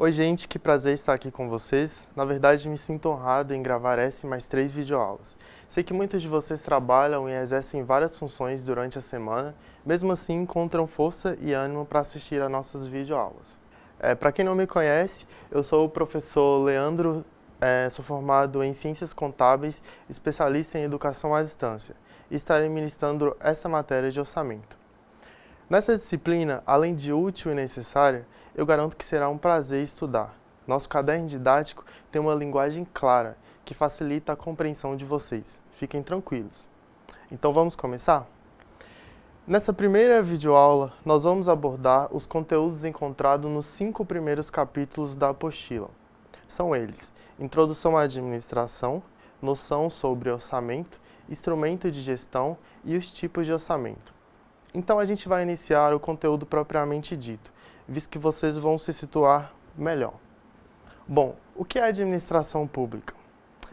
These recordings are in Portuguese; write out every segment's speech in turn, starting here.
Oi gente, que prazer estar aqui com vocês. Na verdade, me sinto honrado em gravar essa e mais 3 videoaulas. Sei que muitos de vocês trabalham e exercem várias funções durante a semana, mesmo assim encontram força e ânimo para assistir a nossas videoaulas. Para quem não me conhece, eu sou o professor Leandro, sou formado em Ciências Contábeis, especialista em Educação à Distância, e estarei ministrando essa matéria de orçamento. Nessa disciplina, além de útil e necessária, eu garanto que será um prazer estudar. Nosso caderno didático tem uma linguagem clara, que facilita a compreensão de vocês. Fiquem tranquilos. Então vamos começar? Nessa primeira videoaula, nós vamos abordar os conteúdos encontrados nos 5 primeiros capítulos da apostila. São eles: Introdução à Administração, Noção sobre Orçamento, Instrumento de Gestão e os tipos de orçamento. Então a gente vai iniciar o conteúdo propriamente dito, visto que vocês vão se situar melhor. Bom, o que é administração pública?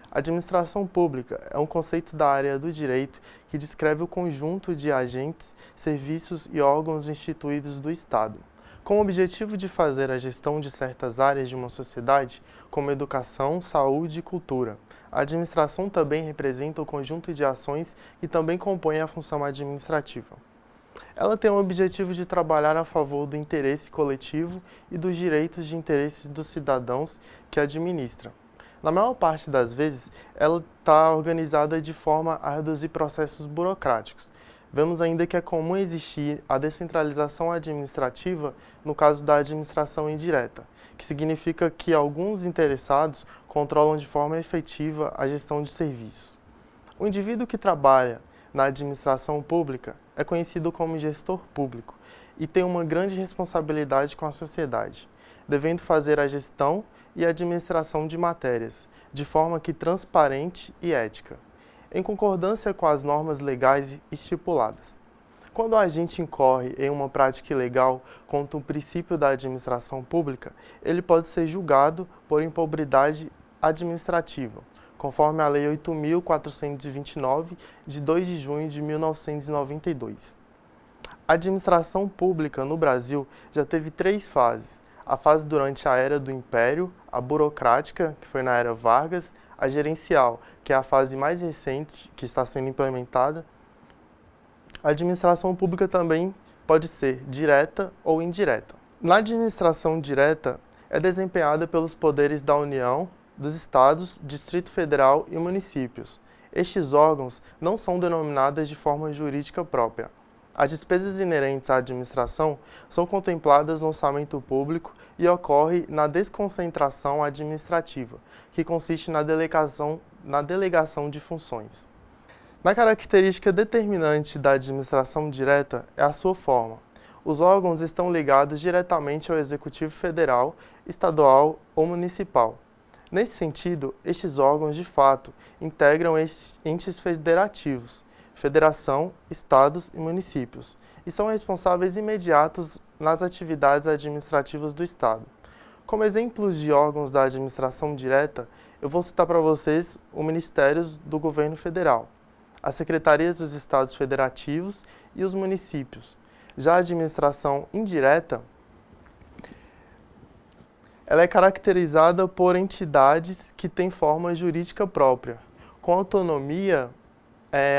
Administração pública é um conceito da área do direito que descreve o conjunto de agentes, serviços e órgãos instituídos do Estado, com o objetivo de fazer a gestão de certas áreas de uma sociedade, como educação, saúde e cultura. A administração também representa o conjunto de ações que também compõem a função administrativa. Ela tem o objetivo de trabalhar a favor do interesse coletivo e dos direitos de interesses dos cidadãos que administra. Na maior parte das vezes, ela está organizada de forma a reduzir processos burocráticos. Vemos ainda que é comum existir a descentralização administrativa no caso da administração indireta, que significa que alguns interessados controlam de forma efetiva a gestão de serviços. O indivíduo que trabalha na administração pública é conhecido como gestor público e tem uma grande responsabilidade com a sociedade, devendo fazer a gestão e administração de matérias, de forma que transparente e ética, em concordância com as normas legais estipuladas. Quando o agente incorre em uma prática ilegal contra o princípio da administração pública, ele pode ser julgado por improbidade administrativa, conforme a Lei 8.429, de 2 de junho de 1992. A administração pública no Brasil já teve 3 fases: a fase durante a Era do Império, a burocrática, que foi na Era Vargas, a gerencial, que é a fase mais recente que está sendo implementada. A administração pública também pode ser direta ou indireta. Na administração direta, é desempenhada pelos poderes da União, dos Estados, Distrito Federal e municípios. Estes órgãos não são denominados de forma jurídica própria. As despesas inerentes à administração são contempladas no orçamento público e ocorre na desconcentração administrativa, que consiste na delegação de funções. Na característica determinante da administração direta é a sua forma. Os órgãos estão ligados diretamente ao Executivo Federal, Estadual ou Municipal. Nesse sentido, estes órgãos, de fato, integram entes federativos, federação, estados e municípios, e são responsáveis imediatos nas atividades administrativas do Estado. Como exemplos de órgãos da administração direta, eu vou citar para vocês os Ministérios do Governo Federal, as Secretarias dos Estados Federativos e os municípios. Já a administração indireta, ela é caracterizada por entidades que têm forma jurídica própria, com autonomia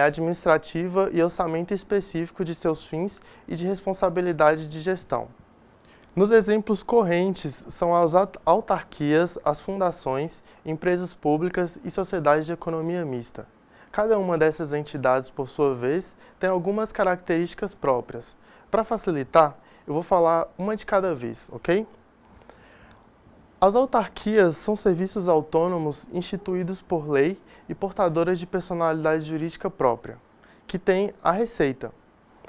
administrativa e orçamento específico de seus fins e de responsabilidade de gestão. Nos exemplos correntes são as autarquias, as fundações, empresas públicas e sociedades de economia mista. Cada uma dessas entidades, por sua vez, tem algumas características próprias. Para facilitar, eu vou falar uma de cada vez, ok? As autarquias são serviços autônomos instituídos por lei e portadoras de personalidade jurídica própria, que têm a Receita.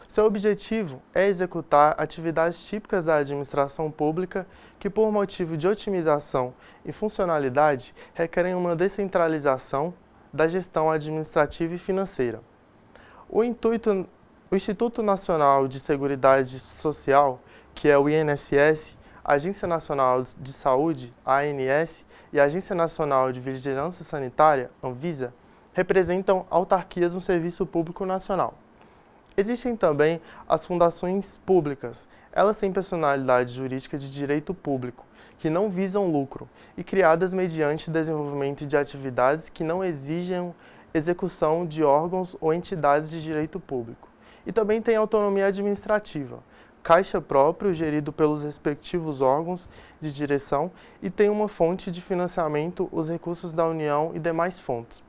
Seu objetivo é executar atividades típicas da administração pública que, por motivo de otimização e funcionalidade, requerem uma descentralização da gestão administrativa e financeira. O Instituto Nacional de Seguridade Social, que é o INSS, a Agência Nacional de Saúde, a ANS, e a Agência Nacional de Vigilância Sanitária, Anvisa, representam autarquias no serviço público nacional. Existem também as fundações públicas. Elas têm personalidade jurídica de direito público, que não visam lucro, e criadas mediante desenvolvimento de atividades que não exigem execução de órgãos ou entidades de direito público. E também tem autonomia administrativa, caixa próprio gerido pelos respectivos órgãos de direção e tem uma fonte de financiamento, os recursos da União e demais fontes.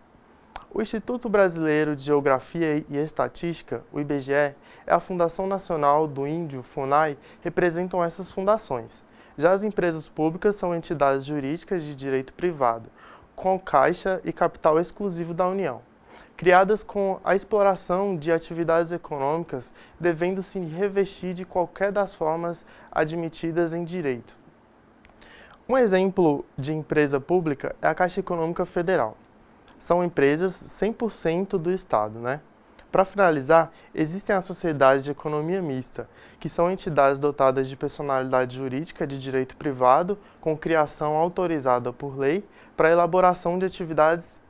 O Instituto Brasileiro de Geografia e Estatística, o IBGE, é a Fundação Nacional do Índio, FUNAI, representam essas fundações. Já as empresas públicas são entidades jurídicas de direito privado, com caixa e capital exclusivo da União, criadas com a exploração de atividades econômicas, devendo se revestir de qualquer das formas admitidas em direito. Um exemplo de empresa pública é a Caixa Econômica Federal. São empresas 100% do Estado, né? Para finalizar, existem as sociedades de economia mista, que são entidades dotadas de personalidade jurídica de direito privado, com criação autorizada por lei para elaboração de atividades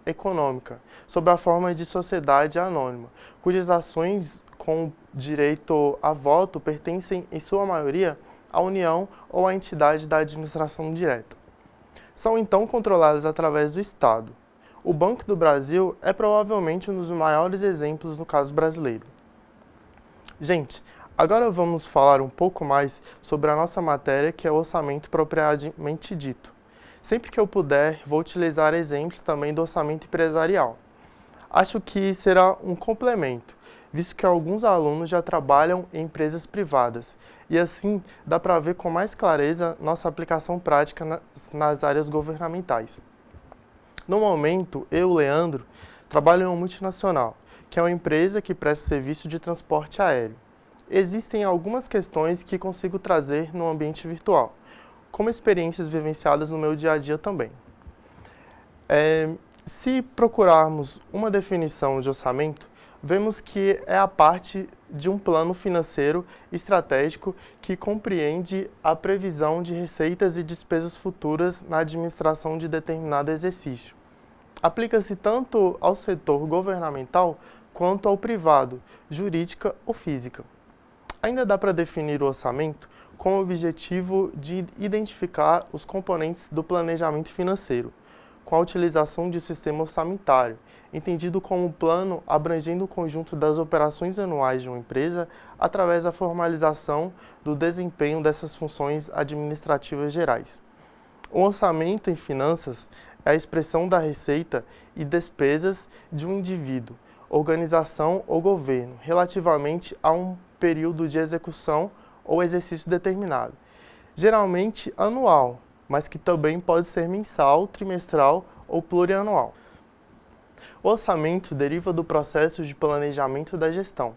econômicas, sob a forma de sociedade anônima, cujas ações com direito a voto pertencem, em sua maioria, à União ou à entidade da administração direta. São então controladas através do Estado. O Banco do Brasil é provavelmente um dos maiores exemplos no caso brasileiro. Gente, agora vamos falar um pouco mais sobre a nossa matéria, que é o orçamento propriamente dito. Sempre que eu puder, vou utilizar exemplos também do orçamento empresarial. Acho que será um complemento, visto que alguns alunos já trabalham em empresas privadas, e assim dá para ver com mais clareza nossa aplicação prática nas áreas governamentais. No momento, eu, Leandro, trabalho em uma multinacional, que é uma empresa que presta serviço de transporte aéreo. Existem algumas questões que consigo trazer no ambiente virtual, como experiências vivenciadas no meu dia a dia também. Se procurarmos uma definição de orçamento, vemos que é a parte de um plano financeiro estratégico que compreende a previsão de receitas e despesas futuras na administração de determinado exercício. Aplica-se tanto ao setor governamental quanto ao privado, jurídica ou física. Ainda dá para definir o orçamento com o objetivo de identificar os componentes do planejamento financeiro, com a utilização de um sistema orçamentário, entendido como um plano abrangendo o conjunto das operações anuais de uma empresa através da formalização do desempenho dessas funções administrativas gerais. O orçamento em finanças é a expressão da receita e despesas de um indivíduo, organização ou governo, relativamente a um período de execução ou exercício determinado, geralmente anual, mas que também pode ser mensal, trimestral ou plurianual. O orçamento deriva do processo de planejamento da gestão.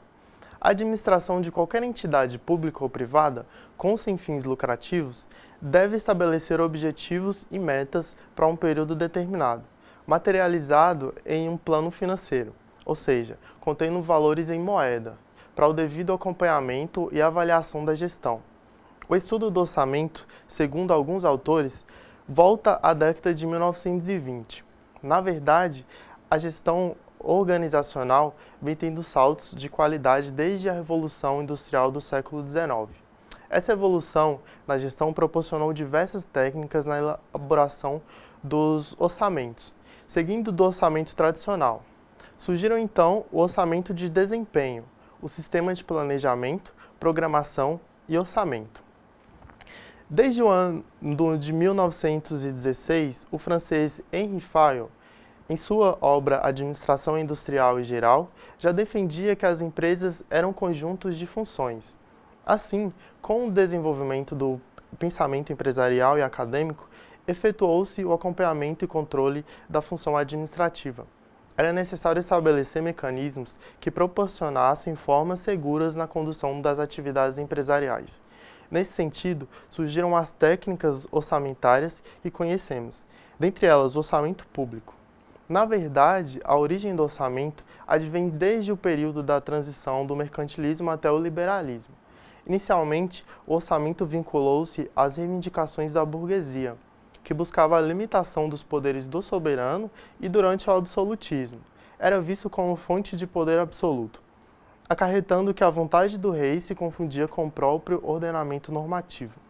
A administração de qualquer entidade pública ou privada, com sem fins lucrativos, deve estabelecer objetivos e metas para um período determinado, materializado em um plano financeiro, ou seja, contendo valores em moeda, para o devido acompanhamento e avaliação da gestão. O estudo do orçamento, segundo alguns autores, volta à década de 1920. Na verdade, a gestão organizacional vem tendo saltos de qualidade desde a Revolução Industrial do século XIX. Essa evolução na gestão proporcionou diversas técnicas na elaboração dos orçamentos, seguindo do orçamento tradicional. Surgiram então o orçamento de desempenho, o sistema de planejamento, programação e orçamento. Desde o ano de 1916, o francês Henri Fayol, em sua obra Administração Industrial e Geral, já defendia que as empresas eram conjuntos de funções. Assim, com o desenvolvimento do pensamento empresarial e acadêmico, efetuou-se o acompanhamento e controle da função administrativa. Era necessário estabelecer mecanismos que proporcionassem formas seguras na condução das atividades empresariais. Nesse sentido, surgiram as técnicas orçamentárias que conhecemos, dentre elas o orçamento público. Na verdade, a origem do orçamento advém desde o período da transição do mercantilismo até o liberalismo. Inicialmente, o orçamento vinculou-se às reivindicações da burguesia, que buscava a limitação dos poderes do soberano e durante o absolutismo. Era visto como fonte de poder absoluto. acarretando que a vontade do rei se confundia com o próprio ordenamento normativo.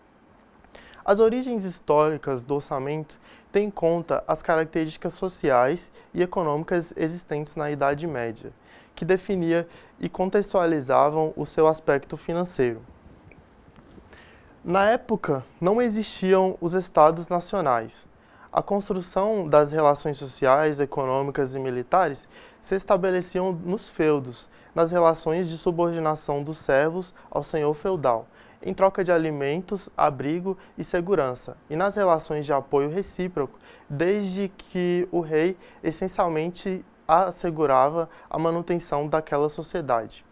As origens históricas do orçamento têm em conta as características sociais e econômicas existentes na Idade Média, que definia e contextualizavam o seu aspecto financeiro. Na época, não existiam os estados nacionais. A construção das relações sociais, econômicas e militares se estabeleciam nos feudos, nas relações de subordinação dos servos ao senhor feudal, em troca de alimentos, abrigo e segurança, e nas relações de apoio recíproco, desde que o rei essencialmente assegurava a manutenção daquela sociedade.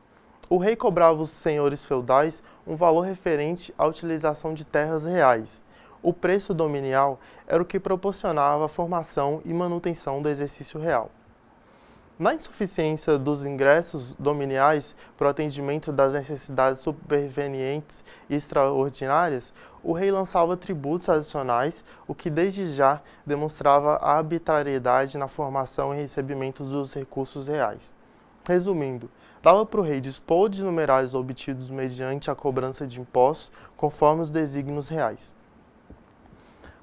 O rei cobrava os senhores feudais um valor referente à utilização de terras reais. O preço dominial era o que proporcionava a formação e manutenção do exercício real. Na insuficiência dos ingressos dominiais para o atendimento das necessidades supervenientes e extraordinárias, o rei lançava tributos adicionais, o que desde já demonstrava a arbitrariedade na formação e recebimento dos recursos reais. Resumindo, dava para o rei dispor de numerários obtidos mediante a cobrança de impostos conforme os desígnios reais.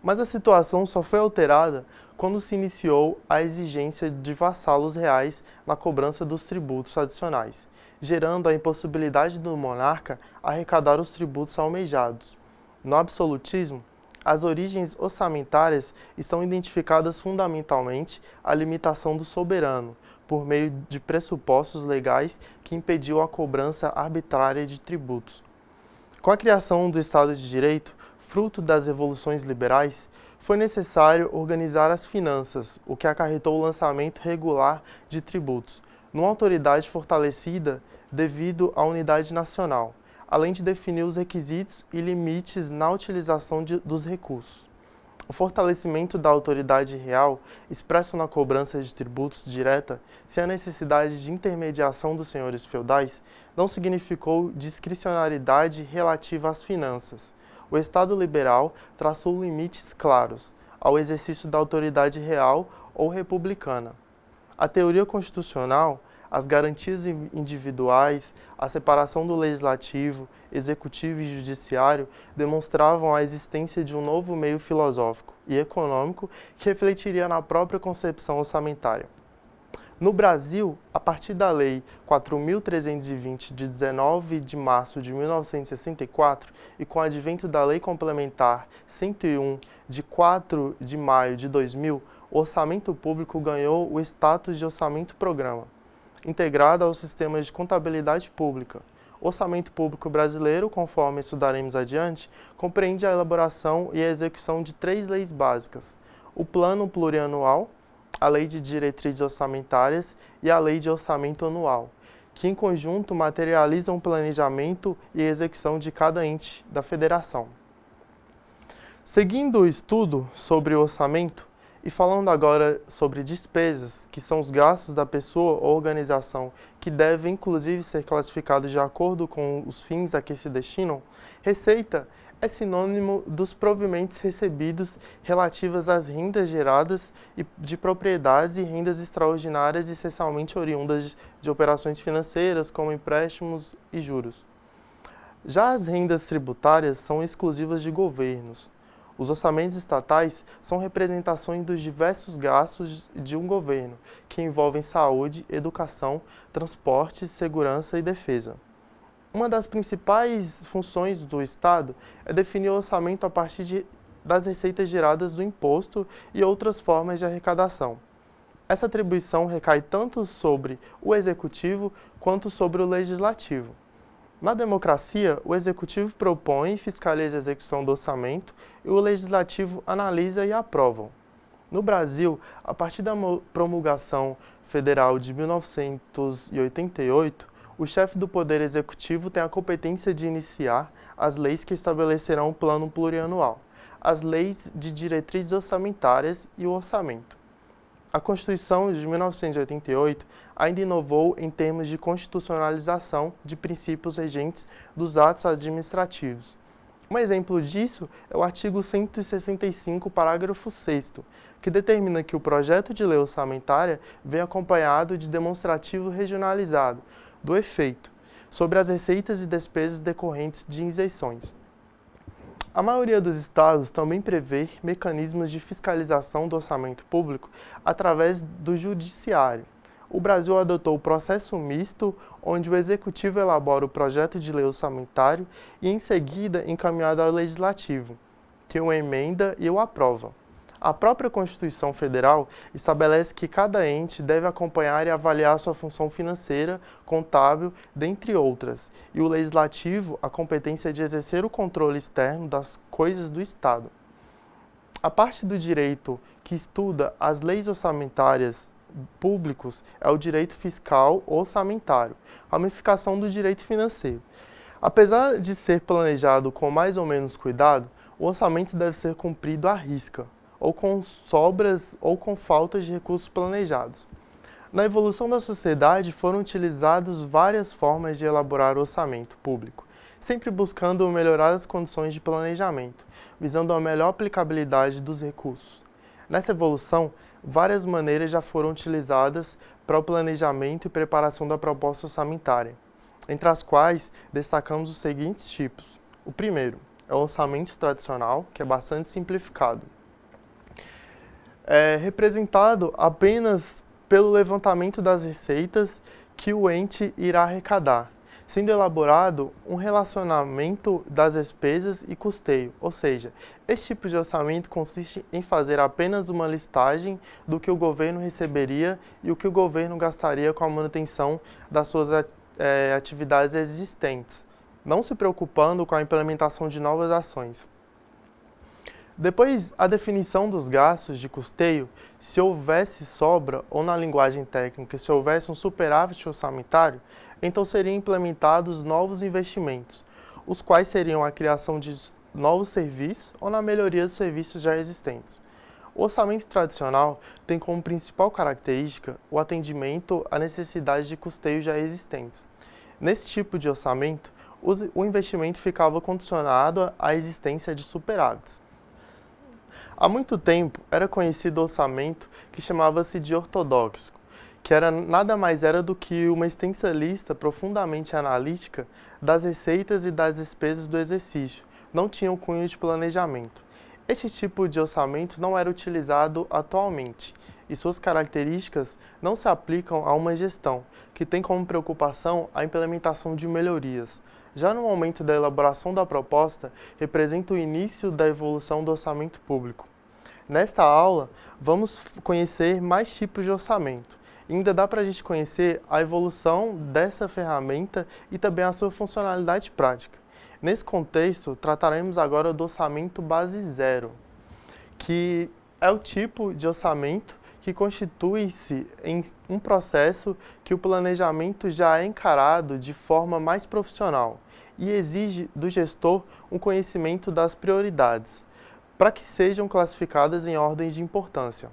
Mas a situação só foi alterada quando se iniciou a exigência de vassalos reais na cobrança dos tributos adicionais, gerando a impossibilidade do monarca arrecadar os tributos almejados. No absolutismo, as origens orçamentárias estão identificadas fundamentalmente à limitação do soberano, por meio de pressupostos legais que impediam a cobrança arbitrária de tributos. Com a criação do Estado de Direito, fruto das revoluções liberais, foi necessário organizar as finanças, o que acarretou o lançamento regular de tributos, numa autoridade fortalecida devido à unidade nacional, além de definir os requisitos e limites na utilização dos recursos. O fortalecimento da autoridade real, expresso na cobrança de tributos direta, sem a necessidade de intermediação dos senhores feudais, não significou discricionariedade relativa às finanças. O Estado liberal traçou limites claros ao exercício da autoridade real ou republicana. A teoria constitucional, as garantias individuais, a separação do legislativo, executivo e judiciário demonstravam a existência de um novo meio filosófico e econômico que refletiria na própria concepção orçamentária. No Brasil, a partir da Lei 4.320, de 19 de março de 1964, e com o advento da Lei Complementar 101, de 4 de maio de 2000, o orçamento público ganhou o status de orçamento-programa, integrado ao sistema de contabilidade pública. O orçamento público brasileiro, conforme estudaremos adiante, compreende a elaboração e a execução de 3 leis básicas: o Plano Plurianual, a Lei de Diretrizes Orçamentárias e a Lei de Orçamento Anual, que em conjunto materializam o planejamento e execução de cada ente da federação. Seguindo o estudo sobre o orçamento e falando agora sobre despesas, que são os gastos da pessoa ou organização que devem inclusive ser classificados de acordo com os fins a que se destinam, receita é sinônimo dos provimentos recebidos relativas às rendas geradas de propriedades e rendas extraordinárias essencialmente oriundas de operações financeiras, como empréstimos e juros. Já as rendas tributárias são exclusivas de governos. Os orçamentos estatais são representações dos diversos gastos de um governo, que envolvem saúde, educação, transporte, segurança e defesa. Uma das principais funções do Estado é definir o orçamento a partir das receitas geradas do imposto e outras formas de arrecadação. Essa atribuição recai tanto sobre o Executivo quanto sobre o Legislativo. Na democracia, o Executivo propõe e fiscaliza a execução do orçamento e o Legislativo analisa e aprova. No Brasil, a partir da promulgação federal de 1988, o chefe do Poder Executivo tem a competência de iniciar as leis que estabelecerão o plano plurianual, as leis de diretrizes orçamentárias e o orçamento. A Constituição de 1988 ainda inovou em termos de constitucionalização de princípios regentes dos atos administrativos. Um exemplo disso é o artigo 165, parágrafo 6º, que determina que o projeto de lei orçamentária vem acompanhado de demonstrativo regionalizado, do efeito sobre as receitas e despesas decorrentes de isenções. A maioria dos estados também prevê mecanismos de fiscalização do orçamento público através do judiciário. O Brasil adotou o processo misto, onde o executivo elabora o projeto de lei orçamentário e, em seguida, encaminhado ao legislativo, que o emenda e o aprova. A própria Constituição Federal estabelece que cada ente deve acompanhar e avaliar sua função financeira, contábil, dentre outras, e o Legislativo a competência de exercer o controle externo das coisas do Estado. A parte do direito que estuda as leis orçamentárias públicos é o direito fiscal orçamentário, ramificação do direito financeiro. Apesar de ser planejado com mais ou menos cuidado, o orçamento deve ser cumprido à risca, ou com sobras ou com falta de recursos planejados. Na evolução da sociedade foram utilizadas várias formas de elaborar o orçamento público, sempre buscando melhorar as condições de planejamento, visando a melhor aplicabilidade dos recursos. Nessa evolução, várias maneiras já foram utilizadas para o planejamento e preparação da proposta orçamentária, entre as quais destacamos os seguintes tipos. O primeiro é o orçamento tradicional, que é bastante simplificado. É representado apenas pelo levantamento das receitas que o ente irá arrecadar, sendo elaborado um relacionamento das despesas e custeio, ou seja, esse tipo de orçamento consiste em fazer apenas uma listagem do que o governo receberia e o que o governo gastaria com a manutenção das suas atividades existentes, não se preocupando com a implementação de novas ações. Depois, a definição dos gastos de custeio, se houvesse sobra, ou na linguagem técnica, se houvesse um superávit orçamentário, então seriam implementados novos investimentos, os quais seriam a criação de novos serviços ou na melhoria dos serviços já existentes. O orçamento tradicional tem como principal característica o atendimento à necessidade de custeio já existentes. Nesse tipo de orçamento, o investimento ficava condicionado à existência de superávites. Há muito tempo era conhecido o orçamento que chamava-se de ortodoxo, que nada mais era do que uma extensa lista profundamente analítica das receitas e das despesas do exercício, não tinha um cunho de planejamento. Este tipo de orçamento não era utilizado atualmente, e suas características não se aplicam a uma gestão, que tem como preocupação a implementação de melhorias. Já no momento da elaboração da proposta, representa o início da evolução do orçamento público. Nesta aula, vamos conhecer mais tipos de orçamento. Ainda dá para a gente conhecer a evolução dessa ferramenta e também a sua funcionalidade prática. Nesse contexto, trataremos agora do orçamento base zero, que é o tipo de orçamento que constitui-se em um processo que o planejamento já é encarado de forma mais profissional e exige do gestor um conhecimento das prioridades, para que sejam classificadas em ordens de importância.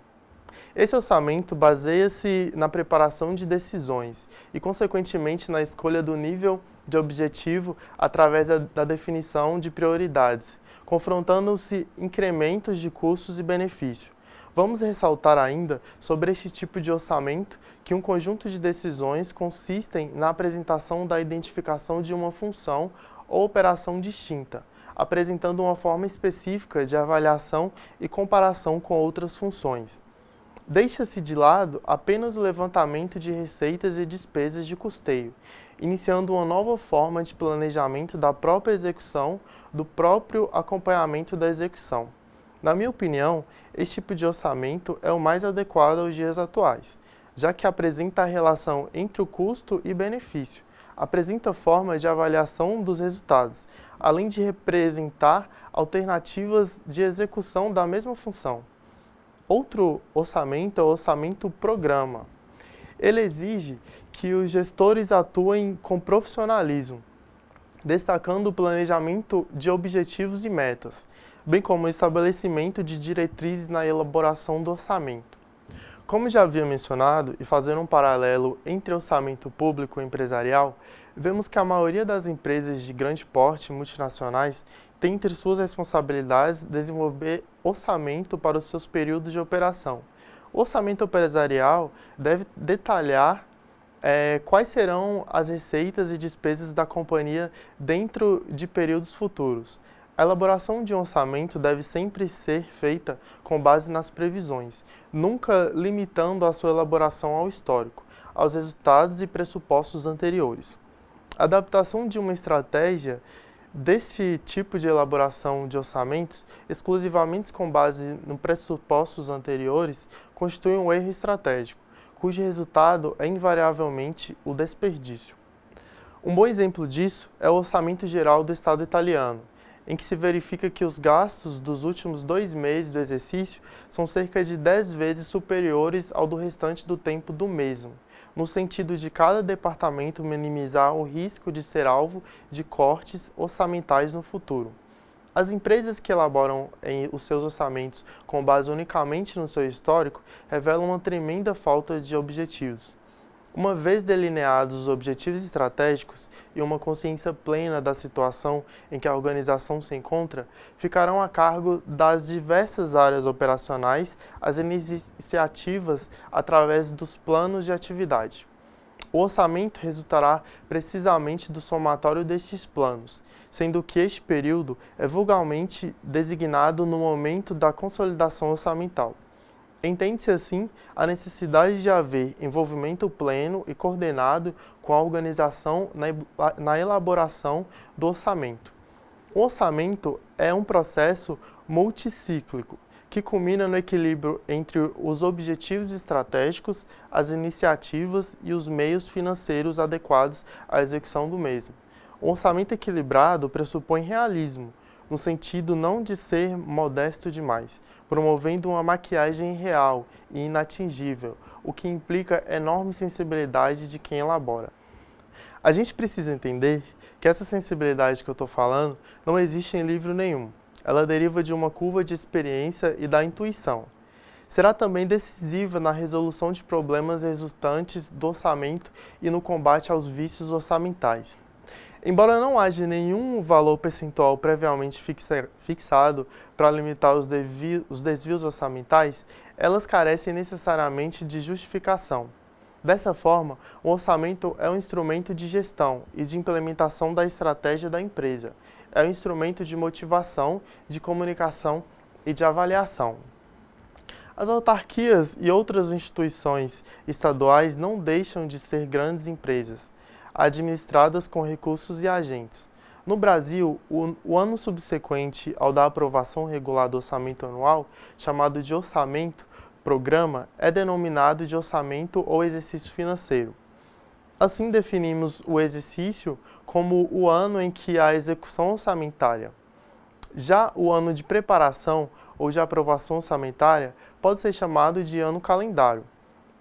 Esse orçamento baseia-se na preparação de decisões e, consequentemente, na escolha do nível de objetivo através da definição de prioridades, confrontando-se incrementos de custos e benefícios. Vamos ressaltar ainda sobre este tipo de orçamento que um conjunto de decisões consistem na apresentação da identificação de uma função ou operação distinta, apresentando uma forma específica de avaliação e comparação com outras funções. Deixa-se de lado apenas o levantamento de receitas e despesas de custeio, iniciando uma nova forma de planejamento da própria execução, do próprio acompanhamento da execução. Na minha opinião, esse tipo de orçamento é o mais adequado aos dias atuais, já que apresenta a relação entre o custo e benefício, apresenta formas de avaliação dos resultados, além de representar alternativas de execução da mesma função. Outro orçamento é o orçamento programa. Ele exige que os gestores atuem com profissionalismo, destacando o planejamento de objetivos e metas, bem como o estabelecimento de diretrizes na elaboração do orçamento. Como já havia mencionado, e fazendo um paralelo entre orçamento público e empresarial, vemos que a maioria das empresas de grande porte multinacionais tem entre suas responsabilidades desenvolver orçamento para os seus períodos de operação. O orçamento empresarial deve detalhar Quais serão as receitas e despesas da companhia dentro de períodos futuros. A elaboração de um orçamento deve sempre ser feita com base nas previsões, nunca limitando a sua elaboração ao histórico, aos resultados e pressupostos anteriores. A adaptação de uma estratégia deste tipo de elaboração de orçamentos, exclusivamente com base nos pressupostos anteriores, constitui um erro estratégico, cujo resultado é invariavelmente o desperdício. Um bom exemplo disso é o Orçamento Geral do Estado italiano, em que se verifica que os gastos dos últimos 2 meses do exercício são cerca de 10 vezes superiores ao do restante do tempo do mesmo, no sentido de cada departamento minimizar o risco de ser alvo de cortes orçamentais no futuro. As empresas que elaboram os seus orçamentos com base unicamente no seu histórico revelam uma tremenda falta de objetivos. Uma vez delineados os objetivos estratégicos e uma consciência plena da situação em que a organização se encontra, ficarão a cargo das diversas áreas operacionais as iniciativas através dos planos de atividade. O orçamento resultará precisamente do somatório destes planos, sendo que este período é vulgarmente designado no momento da consolidação orçamental. Entende-se assim a necessidade de haver envolvimento pleno e coordenado com a organização na elaboração do orçamento. O orçamento é um processo multicíclico, que culmina no equilíbrio entre os objetivos estratégicos, as iniciativas e os meios financeiros adequados à execução do mesmo. O orçamento equilibrado pressupõe realismo, no sentido não de ser modesto demais, promovendo uma maquiagem real e inatingível, o que implica enorme sensibilidade de quem elabora. A gente precisa entender que essa sensibilidade que eu estou falando não existe em livro nenhum. Ela deriva de uma curva de experiência e da intuição. Será também decisiva na resolução de problemas resultantes do orçamento e no combate aos vícios orçamentais. Embora não haja nenhum valor percentual previamente fixado para limitar os desvios orçamentais, elas carecem necessariamente de justificação. Dessa forma, o orçamento é um instrumento de gestão e de implementação da estratégia da empresa. É um instrumento de motivação, de comunicação e de avaliação. As autarquias e outras instituições estaduais não deixam de ser grandes empresas, administradas com recursos e agentes. No Brasil, o ano subsequente ao da aprovação regular do orçamento anual, chamado de orçamento, programa, é denominado de orçamento ou exercício financeiro. Assim definimos o exercício como o ano em que há execução orçamentária. Já o ano de preparação ou de aprovação orçamentária pode ser chamado de ano calendário,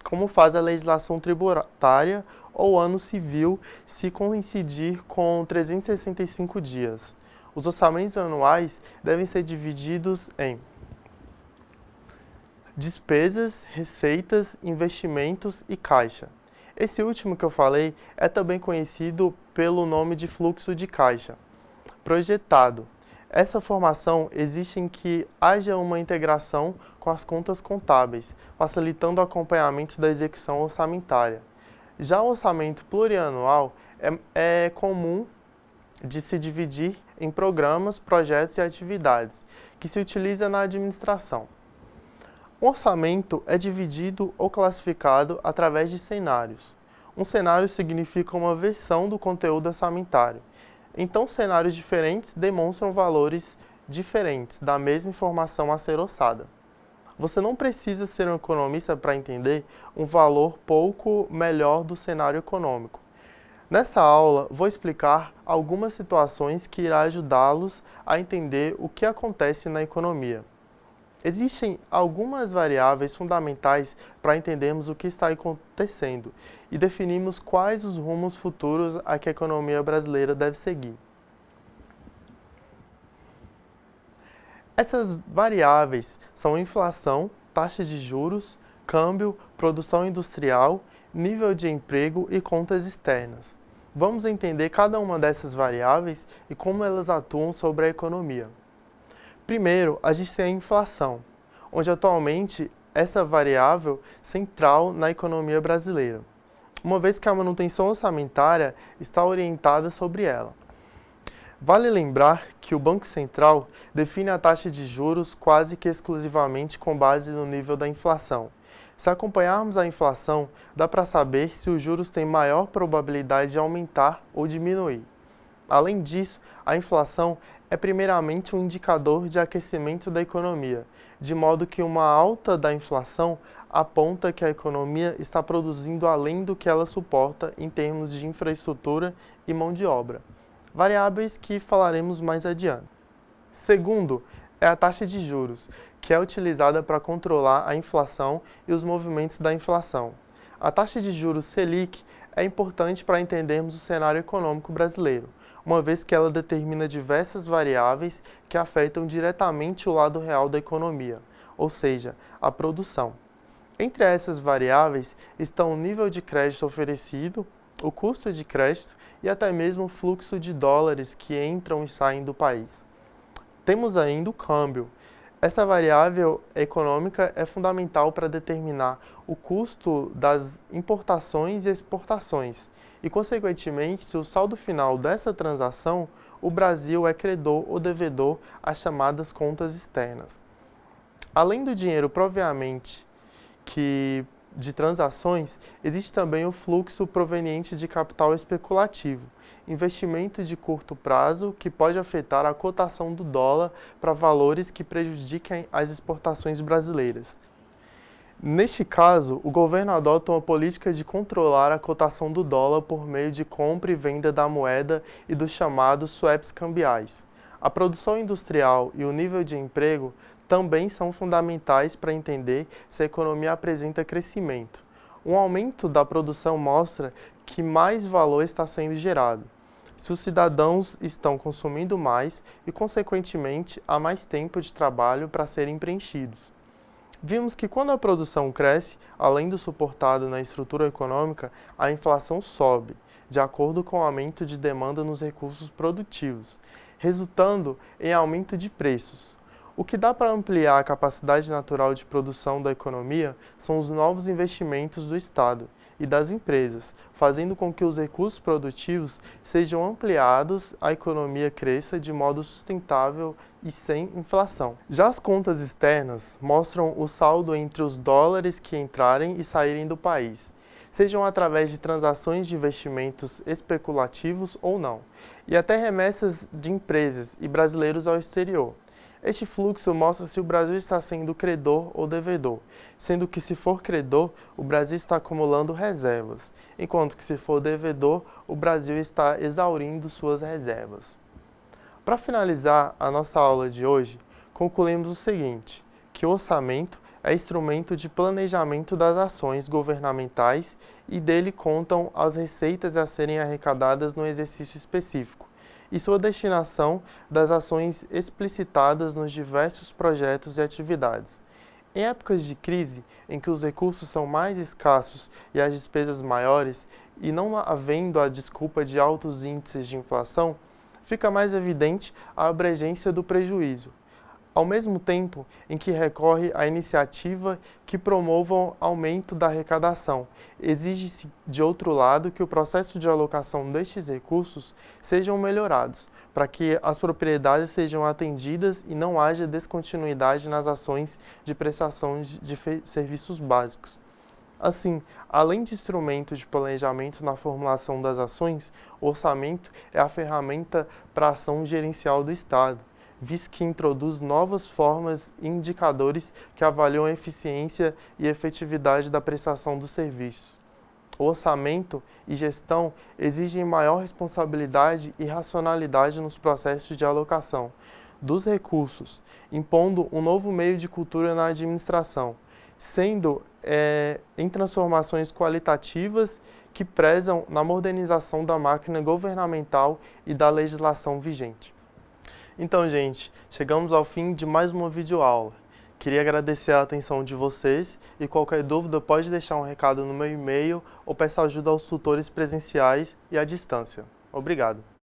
como faz a legislação tributária ou ano civil se coincidir com 365 dias. Os orçamentos anuais devem ser divididos em despesas, receitas, investimentos e caixa. Esse último que eu falei é também conhecido pelo nome de fluxo de caixa. Projetado. Essa formação existe em que haja uma integração com as contas contábeis, facilitando o acompanhamento da execução orçamentária. Já o orçamento plurianual é comum de se dividir em programas, projetos e atividades, que se utiliza na administração. O orçamento é dividido ou classificado através de cenários. Um cenário significa uma versão do conteúdo orçamentário. Então, cenários diferentes demonstram valores diferentes da mesma informação a ser orçada. Você não precisa ser um economista para entender um valor pouco melhor do cenário econômico. Nesta aula, vou explicar algumas situações que irá ajudá-los a entender o que acontece na economia. Existem algumas variáveis fundamentais para entendermos o que está acontecendo e definirmos quais os rumos futuros a que a economia brasileira deve seguir. Essas variáveis são inflação, taxa de juros, câmbio, produção industrial, nível de emprego e contas externas. Vamos entender cada uma dessas variáveis e como elas atuam sobre a economia. Primeiro, a gente tem a inflação, onde atualmente essa variável central na economia brasileira. uma vez que a manutenção orçamentária está orientada sobre ela. Vale lembrar que o Banco Central define a taxa de juros quase que exclusivamente com base no nível da inflação. Se acompanharmos a inflação, dá para saber se os juros têm maior probabilidade de aumentar ou diminuir. Além disso, a inflação é primeiramente um indicador de aquecimento da economia, de modo que uma alta da inflação aponta que a economia está produzindo além do que ela suporta em termos de infraestrutura e mão de obra, variáveis que falaremos mais adiante. Segundo, é a taxa de juros, que é utilizada para controlar a inflação e os movimentos da inflação. A taxa de juros Selic é importante para entendermos o cenário econômico brasileiro, uma vez que ela determina diversas variáveis que afetam diretamente o lado real da economia, ou seja, a produção. Entre essas variáveis estão o nível de crédito oferecido, o custo de crédito e até mesmo o fluxo de dólares que entram e saem do país. Temos ainda o câmbio. Essa variável econômica é fundamental para determinar o custo das importações e exportações e, consequentemente, se o saldo final dessa transação, o Brasil é credor ou devedor às chamadas contas externas. Além do dinheiro propriamente de transações, existe também o fluxo proveniente de capital especulativo, investimento de curto prazo que pode afetar a cotação do dólar para valores que prejudiquem as exportações brasileiras. Neste caso, o governo adota uma política de controlar a cotação do dólar por meio de compra e venda da moeda e dos chamados swaps cambiais. A produção industrial e o nível de emprego também são fundamentais para entender se a economia apresenta crescimento. Um aumento da produção mostra que mais valor está sendo gerado, se os cidadãos estão consumindo mais e, consequentemente, há mais tempo de trabalho para serem preenchidos. Vimos que quando a produção cresce, além do suportado na estrutura econômica, a inflação sobe, de acordo com o aumento de demanda nos recursos produtivos, resultando em aumento de preços. O que dá para ampliar a capacidade natural de produção da economia são os novos investimentos do Estado e das empresas, fazendo com que os recursos produtivos sejam ampliados, a economia cresça de modo sustentável e sem inflação. Já as contas externas mostram o saldo entre os dólares que entrarem e saírem do país, sejam através de transações de investimentos especulativos ou não, e até remessas de empresas e brasileiros ao exterior. Este fluxo mostra se o Brasil está sendo credor ou devedor, sendo que se for credor, o Brasil está acumulando reservas, enquanto que se for devedor, o Brasil está exaurindo suas reservas. Para finalizar a nossa aula de hoje, concluímos o seguinte, que o orçamento é instrumento de planejamento das ações governamentais e dele contam as receitas a serem arrecadadas no exercício específico, e sua destinação das ações explicitadas nos diversos projetos e atividades. Em épocas de crise, em que os recursos são mais escassos e as despesas maiores, e não havendo a desculpa de altos índices de inflação, fica mais evidente a abrangência do prejuízo, ao mesmo tempo em que recorre à iniciativa que promovam aumento da arrecadação. Exige-se, de outro lado, que o processo de alocação destes recursos sejam melhorados, para que as propriedades sejam atendidas e não haja descontinuidade nas ações de prestação de serviços básicos. Assim, além de instrumento de planejamento na formulação das ações, o orçamento é a ferramenta para a ação gerencial do Estado, visto que introduz novas formas e indicadores que avaliam a eficiência e efetividade da prestação dos serviços. O orçamento e gestão exigem maior responsabilidade e racionalidade nos processos de alocação dos recursos, impondo um novo meio de cultura na administração, sendo em transformações qualitativas que prezam na modernização da máquina governamental e da legislação vigente. Então, gente, chegamos ao fim de mais uma videoaula. Queria agradecer a atenção de vocês e qualquer dúvida pode deixar um recado no meu e-mail ou peça ajuda aos tutores presenciais e à distância. Obrigado.